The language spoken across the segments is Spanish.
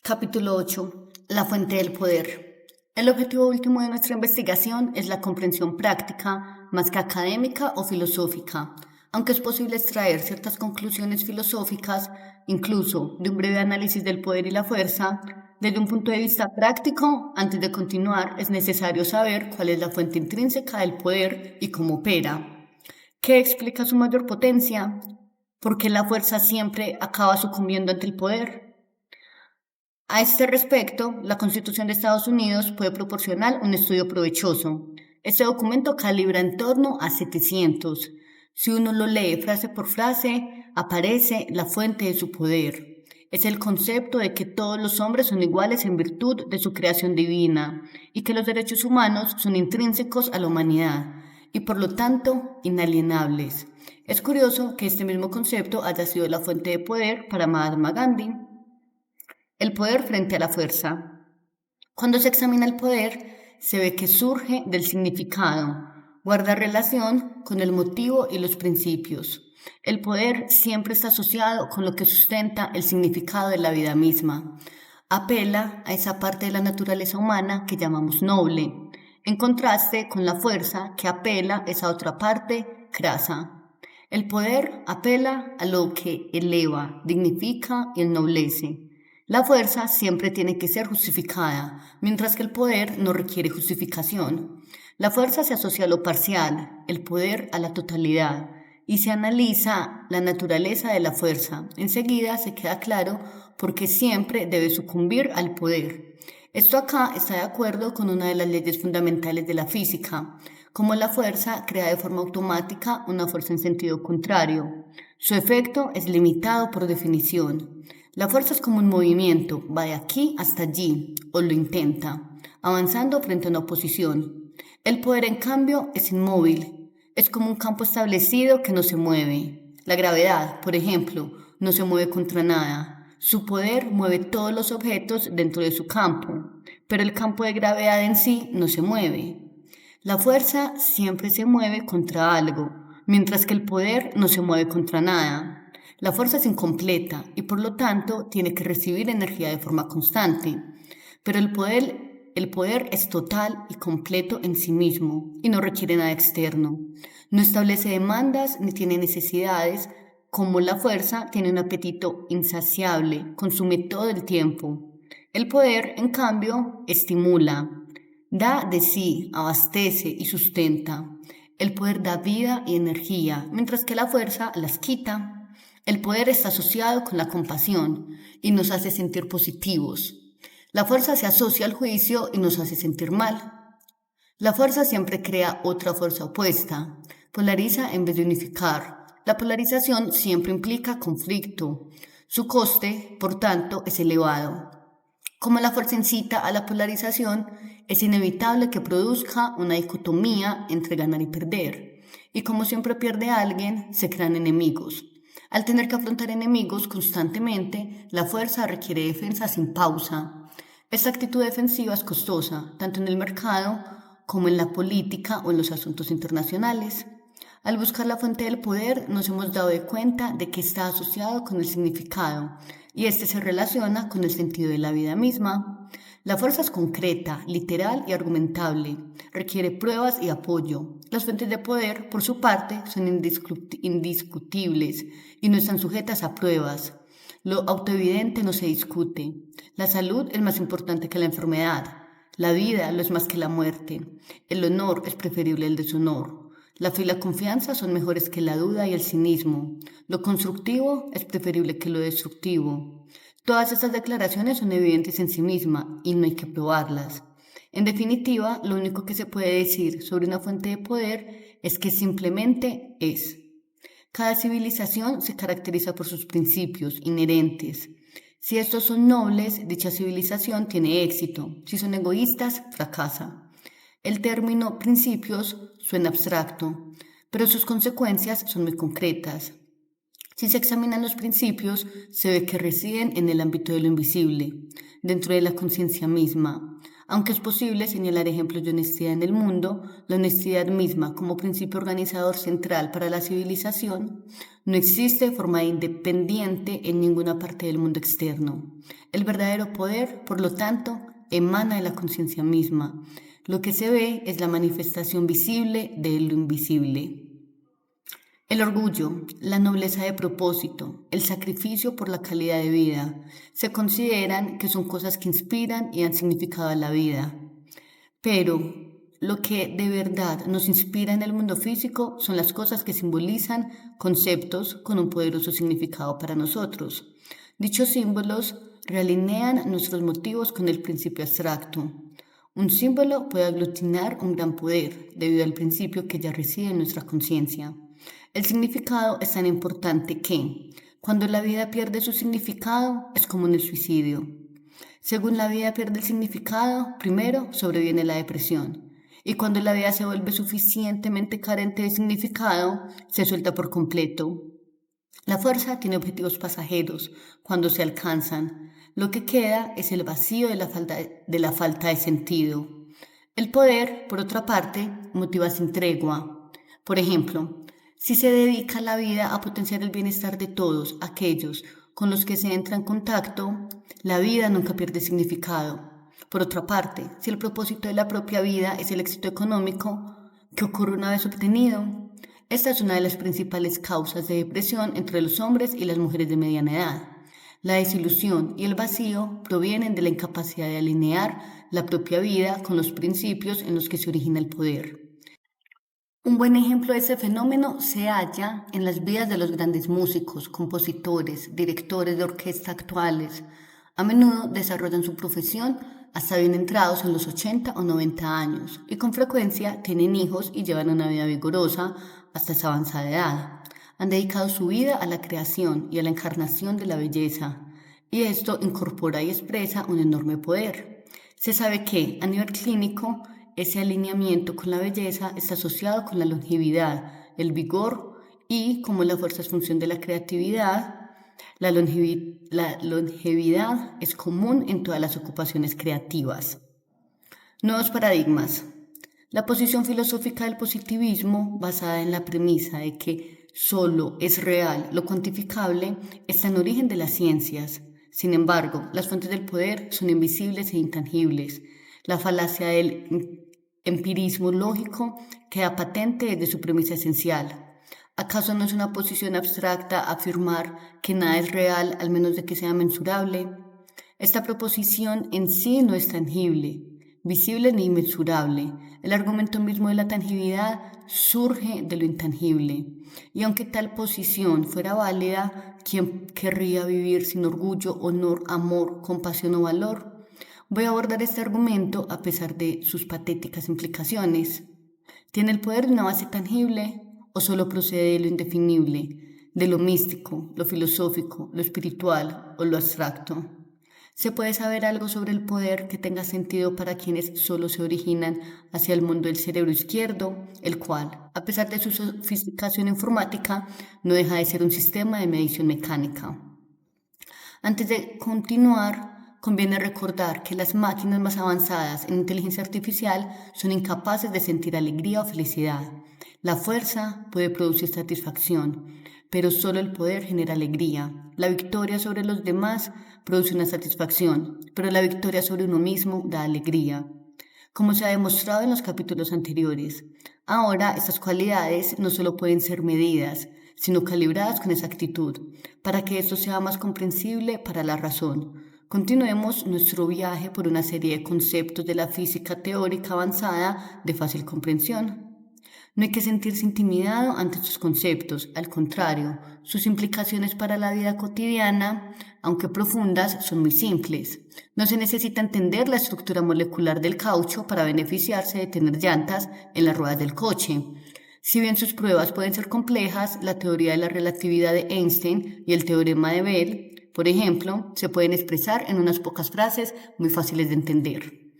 Capítulo 8. La fuente del poder. El objetivo último de nuestra investigación es la comprensión práctica, más que académica o filosófica, aunque es posible extraer ciertas conclusiones filosóficas, incluso de un breve análisis del poder y la fuerza. Desde un punto de vista práctico, antes de continuar, es necesario saber cuál es la fuente intrínseca del poder y cómo opera. ¿Qué explica su mayor potencia? ¿Por qué la fuerza siempre acaba sucumbiendo ante el poder? A este respecto, la Constitución de Estados Unidos puede proporcionar un estudio provechoso. Este documento calibra en torno a 700. Si uno lo lee frase por frase, aparece la fuente de su poder. Es el concepto de que todos los hombres son iguales en virtud de su creación divina y que los derechos humanos son intrínsecos a la humanidad y por lo tanto inalienables. Es curioso que este mismo concepto haya sido la fuente de poder para Mahatma Gandhi. El poder frente a la fuerza. Cuando se examina el poder, se ve que surge del significado, guarda relación con el motivo y los principios. El poder siempre está asociado con lo que sustenta el significado de la vida misma. Apela a esa parte de la naturaleza humana que llamamos noble, en contraste con la fuerza que apela a esa otra parte crasa. El poder apela a lo que eleva, dignifica y ennoblece. La fuerza siempre tiene que ser justificada, mientras que el poder no requiere justificación. La fuerza se asocia a lo parcial, el poder a la totalidad, y se analiza la naturaleza de la fuerza. Enseguida se queda claro por qué siempre debe sucumbir al poder. Esto acá está de acuerdo con una de las leyes fundamentales de la física, como la fuerza crea de forma automática una fuerza en sentido contrario. Su efecto es limitado por definición. La fuerza es como un movimiento, va de aquí hasta allí, o lo intenta, avanzando frente a una oposición. El poder, en cambio, es inmóvil, es como un campo establecido que no se mueve. La gravedad, por ejemplo, no se mueve contra nada. Su poder mueve todos los objetos dentro de su campo, pero el campo de gravedad en sí no se mueve. La fuerza siempre se mueve contra algo, mientras que el poder no se mueve contra nada. La fuerza es incompleta y por lo tanto tiene que recibir energía de forma constante, pero el poder es total y completo en sí mismo y no requiere nada externo. No establece demandas ni tiene necesidades, como la fuerza tiene un apetito insaciable, consume todo el tiempo. El poder, en cambio, estimula, da de sí, abastece y sustenta. El poder da vida y energía, mientras que la fuerza las quita. El poder está asociado con la compasión y nos hace sentir positivos. La fuerza se asocia al juicio y nos hace sentir mal. La fuerza siempre crea otra fuerza opuesta, polariza en vez de unificar. La polarización siempre implica conflicto. Su coste, por tanto, es elevado. Como la fuerza incita a la polarización, es inevitable que produzca una dicotomía entre ganar y perder. Y como siempre pierde alguien, se crean enemigos. Al tener que afrontar enemigos constantemente, la fuerza requiere defensa sin pausa. Esta actitud defensiva es costosa, tanto en el mercado como en la política o en los asuntos internacionales. Al buscar la fuente del poder, nos hemos dado de cuenta de que está asociado con el significado y este se relaciona con el sentido de la vida misma. La fuerza es concreta, literal y argumentable, requiere pruebas y apoyo. Las fuentes de poder, por su parte, son indiscutibles y no están sujetas a pruebas. Lo autoevidente no se discute. La salud es más importante que la enfermedad. La vida lo es más que la muerte. El honor es preferible al deshonor. La fe y la confianza son mejores que la duda y el cinismo. Lo constructivo es preferible que lo destructivo. Todas estas declaraciones son evidentes en sí mismas y no hay que probarlas. En definitiva, lo único que se puede decir sobre una fuente de poder es que simplemente es. Cada civilización se caracteriza por sus principios inherentes. Si estos son nobles, dicha civilización tiene éxito. Si son egoístas, fracasa. El término principios suena abstracto, pero sus consecuencias son muy concretas. Si se examinan los principios, se ve que residen en el ámbito de lo invisible, dentro de la conciencia misma. Aunque es posible señalar ejemplos de honestidad en el mundo, la honestidad misma como principio organizador central para la civilización no existe de forma independiente en ninguna parte del mundo externo. El verdadero poder, por lo tanto, emana de la conciencia misma. Lo que se ve es la manifestación visible de lo invisible. El orgullo, la nobleza de propósito, el sacrificio por la calidad de vida, se consideran que son cosas que inspiran y dan significado a la vida. Pero lo que de verdad nos inspira en el mundo físico son las cosas que simbolizan conceptos con un poderoso significado para nosotros. Dichos símbolos realinean nuestros motivos con el principio abstracto. Un símbolo puede aglutinar un gran poder debido al principio que ya reside en nuestra conciencia. El significado es tan importante que, cuando la vida pierde su significado, es como en el suicidio. Según la vida pierde el significado, primero sobreviene la depresión. Y cuando la vida se vuelve suficientemente carente de significado, se suelta por completo. La fuerza tiene objetivos pasajeros cuando se alcanzan. Lo que queda es el vacío de la falta de sentido. El poder, por otra parte, motiva sin tregua. Por ejemplo, si se dedica la vida a potenciar el bienestar de todos aquellos con los que se entra en contacto, la vida nunca pierde significado. Por otra parte, si el propósito de la propia vida es el éxito económico, ¿qué ocurre una vez obtenido? Esta es una de las principales causas de depresión entre los hombres y las mujeres de mediana edad. La desilusión y el vacío provienen de la incapacidad de alinear la propia vida con los principios en los que se origina el poder. Un buen ejemplo de ese fenómeno se halla en las vidas de los grandes músicos, compositores, directores de orquesta actuales. A menudo desarrollan su profesión hasta bien entrados en los 80 o 90 años y con frecuencia tienen hijos y llevan una vida vigorosa hasta esa avanzada edad. Han dedicado su vida a la creación y a la encarnación de la belleza, y esto incorpora y expresa un enorme poder. Se sabe que, a nivel clínico, ese alineamiento con la belleza está asociado con la longevidad, el vigor y, como la fuerza es función de la creatividad, la longevidad es común en todas las ocupaciones creativas. Nuevos paradigmas. La posición filosófica del positivismo, basada en la premisa de que solo es real lo cuantificable, está en origen de las ciencias. Sin embargo, las fuentes del poder son invisibles e intangibles. La falacia del empirismo lógico queda patente desde su premisa esencial. ¿Acaso no es una posición abstracta afirmar que nada es real al menos de que sea mensurable? Esta proposición en sí no es tangible, visible ni mensurable. El argumento mismo de la tangibilidad surge de lo intangible. Y aunque tal posición fuera válida, ¿quién querría vivir sin orgullo, honor, amor, compasión o valor? Voy a abordar este argumento a pesar de sus patéticas implicaciones. ¿Tiene el poder de una base tangible o solo procede de lo indefinible, de lo místico, lo filosófico, lo espiritual o lo abstracto? ¿Se puede saber algo sobre el poder que tenga sentido para quienes solo se originan hacia el mundo del cerebro izquierdo, el cual, a pesar de su sofisticación informática, no deja de ser un sistema de medición mecánica? Antes de continuar, conviene recordar que las máquinas más avanzadas en inteligencia artificial son incapaces de sentir alegría o felicidad. La fuerza puede producir satisfacción, pero solo el poder genera alegría. La victoria sobre los demás produce una satisfacción, pero la victoria sobre uno mismo da alegría, como se ha demostrado en los capítulos anteriores. Ahora, estas cualidades no solo pueden ser medidas, sino calibradas con exactitud, para que esto sea más comprensible para la razón. Continuemos nuestro viaje por una serie de conceptos de la física teórica avanzada de fácil comprensión. No hay que sentirse intimidado ante estos conceptos, al contrario, sus implicaciones para la vida cotidiana, aunque profundas, son muy simples. No se necesita entender la estructura molecular del caucho para beneficiarse de tener llantas en las ruedas del coche. Si bien sus pruebas pueden ser complejas, la teoría de la relatividad de Einstein y el teorema de Bell, por ejemplo, se pueden expresar en unas pocas frases muy fáciles de entender.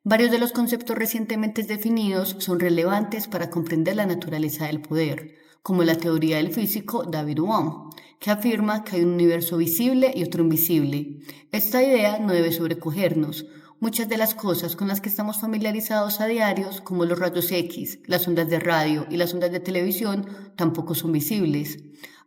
Varios de los conceptos recientemente definidos son relevantes para comprender la naturaleza del poder, como la teoría del físico David Bohm, que afirma que hay un universo visible y otro invisible. Esta idea no debe sobrecogernos. Muchas de las cosas con las que estamos familiarizados a diarios, como los rayos X, las ondas de radio y las ondas de televisión, tampoco son visibles.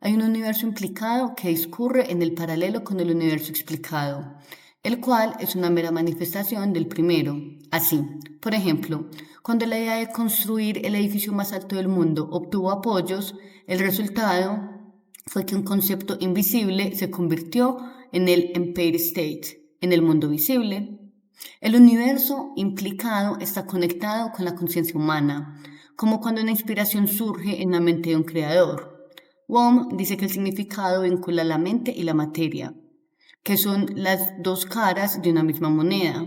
Hay un universo implicado que discurre en el paralelo con el universo explicado, el cual es una mera manifestación del primero. Así, por ejemplo, cuando la idea de construir el edificio más alto del mundo obtuvo apoyos, el resultado fue que un concepto invisible se convirtió en el Empire State, en el mundo visible. El universo implicado está conectado con la conciencia humana, como cuando una inspiración surge en la mente de un creador. Wong dice que el significado vincula la mente y la materia, que son las dos caras de una misma moneda.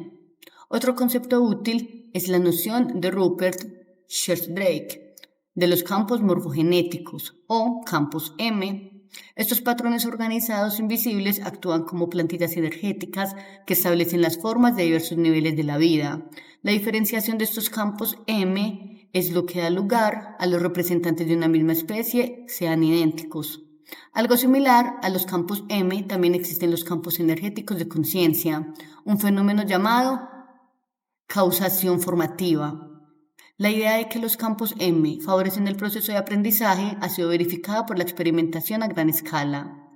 Otro concepto útil es la noción de Rupert Sheldrake de los campos morfogenéticos o campos M. Estos patrones organizados invisibles actúan como plantillas energéticas que establecen las formas de diversos niveles de la vida. La diferenciación de estos campos M es lo que da lugar a los representantes de una misma especie sean idénticos. Algo similar a los campos M también existen los campos energéticos de conciencia, un fenómeno llamado causación formativa. La idea de que los campos M favorecen el proceso de aprendizaje ha sido verificada por la experimentación a gran escala.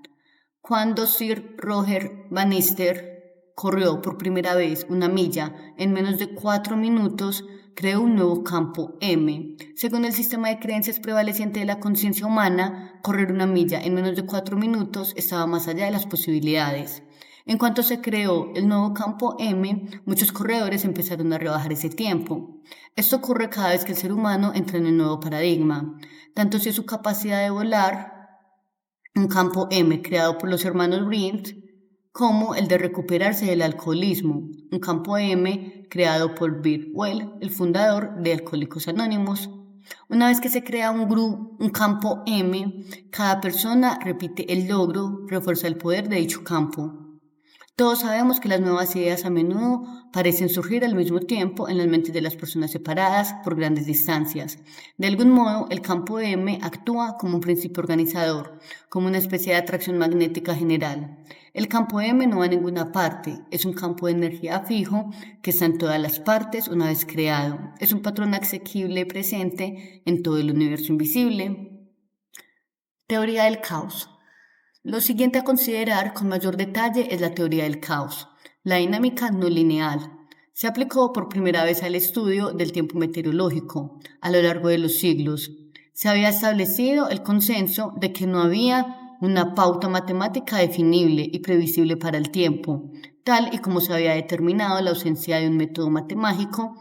Cuando Sir Roger Bannister corrió por primera vez una milla en menos de 4 minutos, creó un nuevo campo M. Según el sistema de creencias prevaleciente de la conciencia humana, correr una milla en menos de 4 minutos estaba más allá de las posibilidades. En cuanto se creó el nuevo campo M, muchos corredores empezaron a rebajar ese tiempo. Esto ocurre cada vez que el ser humano entra en un nuevo paradigma, tanto si es su capacidad de volar, un campo M creado por los hermanos Rindt, como el de recuperarse del alcoholismo, un campo M creado por Bill Well, el fundador de Alcohólicos Anónimos. Una vez que se crea un campo M, cada persona repite el logro, refuerza el poder de dicho campo. Todos sabemos que las nuevas ideas a menudo parecen surgir al mismo tiempo en las mentes de las personas separadas por grandes distancias. De algún modo, el campo M actúa como un principio organizador, como una especie de atracción magnética general. El campo M no va a ninguna parte, es un campo de energía fijo que está en todas las partes una vez creado. Es un patrón asequible presente en todo el universo invisible. Teoría del caos. Lo siguiente a considerar con mayor detalle es la teoría del caos, la dinámica no lineal. Se aplicó por primera vez al estudio del tiempo meteorológico a lo largo de los siglos. Se había establecido el consenso de que no había una pauta matemática definible y previsible para el tiempo, tal y como se había determinado la ausencia de un método matemático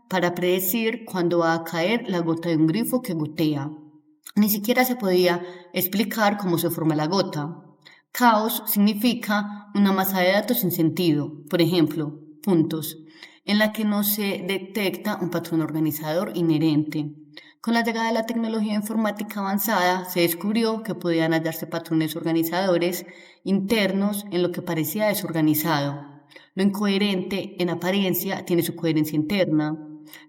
para predecir cuándo va a caer la gota de un grifo que gotea. Ni siquiera se podía explicar cómo se forma la gota. Caos significa una masa de datos sin sentido, por ejemplo, puntos, en la que no se detecta un patrón organizador inherente. Con la llegada de la tecnología informática avanzada, se descubrió que podían hallarse patrones organizadores internos en lo que parecía desorganizado. Lo incoherente, en apariencia, tiene su coherencia interna.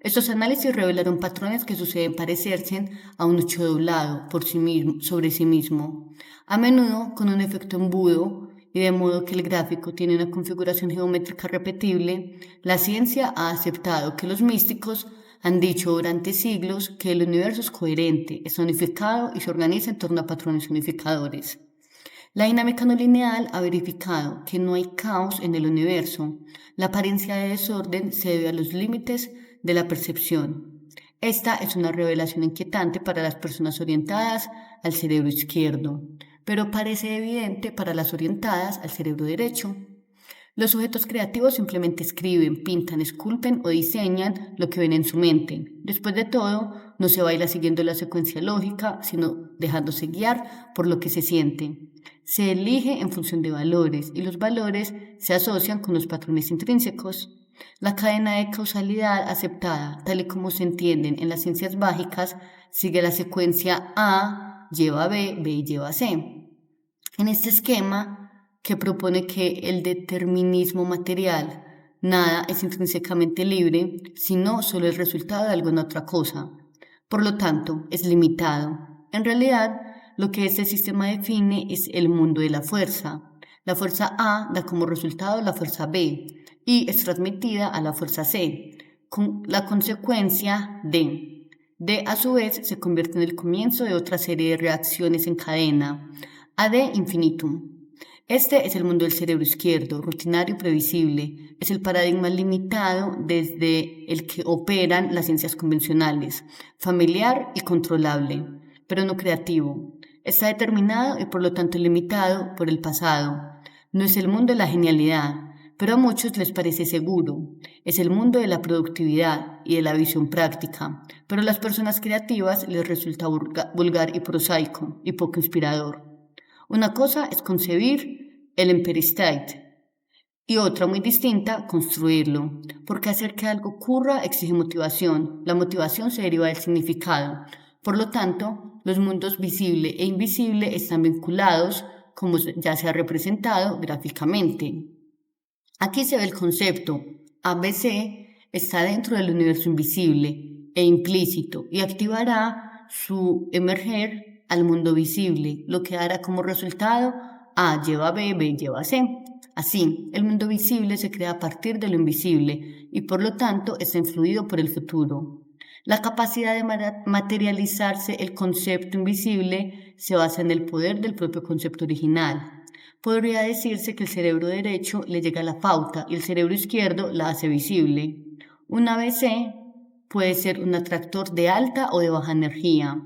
Estos análisis revelaron patrones que suceden parecerse a un hecho doblado por sí mismo, sobre sí mismo, a menudo con un efecto embudo, y de modo que el gráfico tiene una configuración geométrica repetible. La ciencia ha aceptado que los místicos han dicho durante siglos que el universo es coherente, es unificado y se organiza en torno a patrones unificadores. La dinámica no lineal ha verificado que no hay caos en el universo. La apariencia de desorden se debe a los límites de la percepción. Esta es una revelación inquietante para las personas orientadas al cerebro izquierdo, pero parece evidente para las orientadas al cerebro derecho. Los sujetos creativos simplemente escriben, pintan, esculpen o diseñan lo que ven en su mente. Después de todo, no se baila siguiendo la secuencia lógica, sino dejándose guiar por lo que se siente. Se elige en función de valores y los valores se asocian con los patrones intrínsecos. La cadena de causalidad aceptada, tal y como se entienden en las ciencias básicas, sigue la secuencia A lleva a B, B lleva a C. En este esquema, que propone que el determinismo material, nada es intrínsecamente libre, sino solo el resultado de alguna otra cosa. Por lo tanto, es limitado. En realidad, lo que este sistema define es el mundo de la fuerza. La fuerza A da como resultado la fuerza B, y es transmitida a la fuerza C, con la consecuencia D. D a su vez se convierte en el comienzo de otra serie de reacciones en cadena, ad infinitum. Este es el mundo del cerebro izquierdo, rutinario y previsible. Es el paradigma limitado desde el que operan las ciencias convencionales, familiar y controlable, pero no creativo. Está determinado y por lo tanto limitado por el pasado. No es el mundo de la genialidad, pero a muchos les parece seguro. Es el mundo de la productividad y de la visión práctica, pero a las personas creativas les resulta vulgar y prosaico y poco inspirador. Una cosa es concebir el Empire State y otra muy distinta, construirlo, porque hacer que algo ocurra exige motivación. La motivación se deriva del significado. Por lo tanto, los mundos visible e invisible están vinculados, como ya se ha representado gráficamente. Aquí se ve el concepto. ABC está dentro del universo invisible e implícito y activará su emerger al mundo visible, lo que dará como resultado A lleva a B, B lleva a C. Así, el mundo visible se crea a partir de lo invisible y por lo tanto está influido por el futuro. La capacidad de materializarse el concepto invisible se basa en el poder del propio concepto original. Podría decirse que el cerebro derecho le llega la pauta y el cerebro izquierdo la hace visible. Un ABC puede ser un atractor de alta o de baja energía.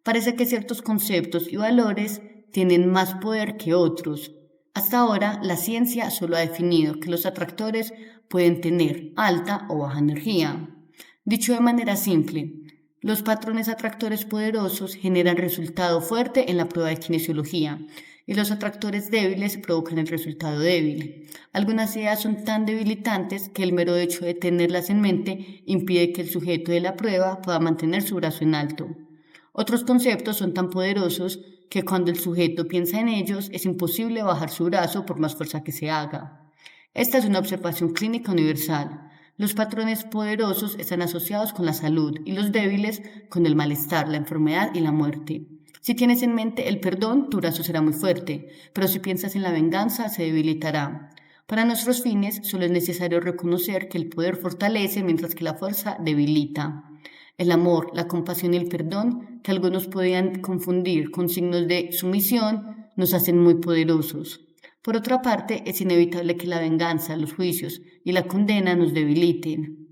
Parece que ciertos conceptos y valores tienen más poder que otros. Hasta ahora, la ciencia solo ha definido que los atractores pueden tener alta o baja energía. Dicho de manera simple, los patrones atractores poderosos generan resultado fuerte en la prueba de kinesiología y los atractores débiles provocan el resultado débil. Algunas ideas son tan debilitantes que el mero hecho de tenerlas en mente impide que el sujeto de la prueba pueda mantener su brazo en alto. Otros conceptos son tan poderosos que cuando el sujeto piensa en ellos es imposible bajar su brazo por más fuerza que se haga. Esta es una observación clínica universal. Los patrones poderosos están asociados con la salud y los débiles con el malestar, la enfermedad y la muerte. Si tienes en mente el perdón, tu brazo será muy fuerte, pero si piensas en la venganza, se debilitará. Para nuestros fines, solo es necesario reconocer que el poder fortalece mientras que la fuerza debilita. El amor, la compasión y el perdón, que algunos podían confundir con signos de sumisión, nos hacen muy poderosos. Por otra parte, es inevitable que la venganza, los juicios y la condena nos debiliten.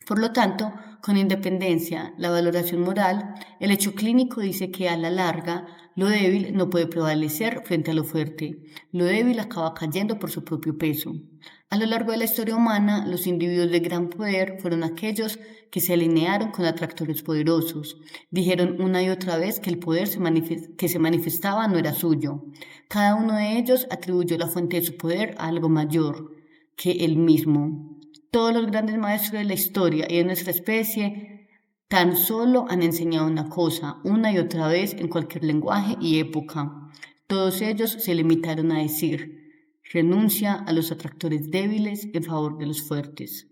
Por lo tanto, con independencia, la valoración moral, el hecho clínico dice que a la larga lo débil no puede prevalecer frente a lo fuerte. Lo débil acaba cayendo por su propio peso. A lo largo de la historia humana, los individuos de gran poder fueron aquellos que se alinearon con atractores poderosos. Dijeron una y otra vez que el poder que se manifestaba no era suyo. Cada uno de ellos atribuyó la fuente de su poder a algo mayor que él mismo. Todos los grandes maestros de la historia y de nuestra especie tan solo han enseñado una cosa, una y otra vez en cualquier lenguaje y época. Todos ellos se limitaron a decir: renuncia a los atractores débiles en favor de los fuertes.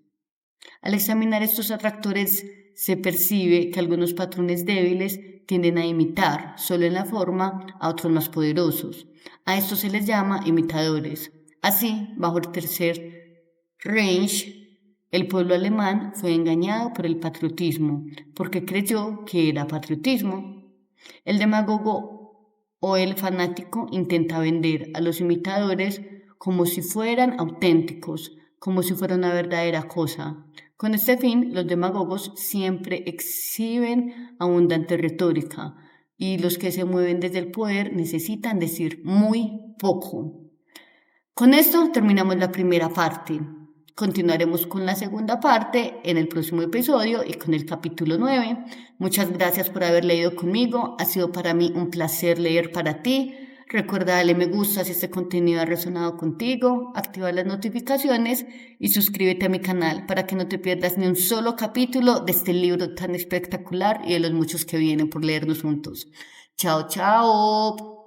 Al examinar estos atractores se percibe que algunos patrones débiles tienden a imitar, solo en la forma, a otros más poderosos. A estos se les llama imitadores. Así, bajo el tercer Reich, el pueblo alemán fue engañado por el patriotismo, porque creyó que era patriotismo. El demagogo o el fanático intenta vender a los imitadores como si fueran auténticos, como si fuera una verdadera cosa. Con este fin, los demagogos siempre exhiben abundante retórica y los que se mueven desde el poder necesitan decir muy poco. Con esto terminamos la primera parte. Continuaremos con la segunda parte en el próximo episodio y con el capítulo 9. Muchas gracias por haber leído conmigo. Ha sido para mí un placer leer para ti. Recuerda darle me gusta si este contenido ha resonado contigo, activa las notificaciones y suscríbete a mi canal para que no te pierdas ni un solo capítulo de este libro tan espectacular y de los muchos que vienen por leernos juntos. Chao, chao.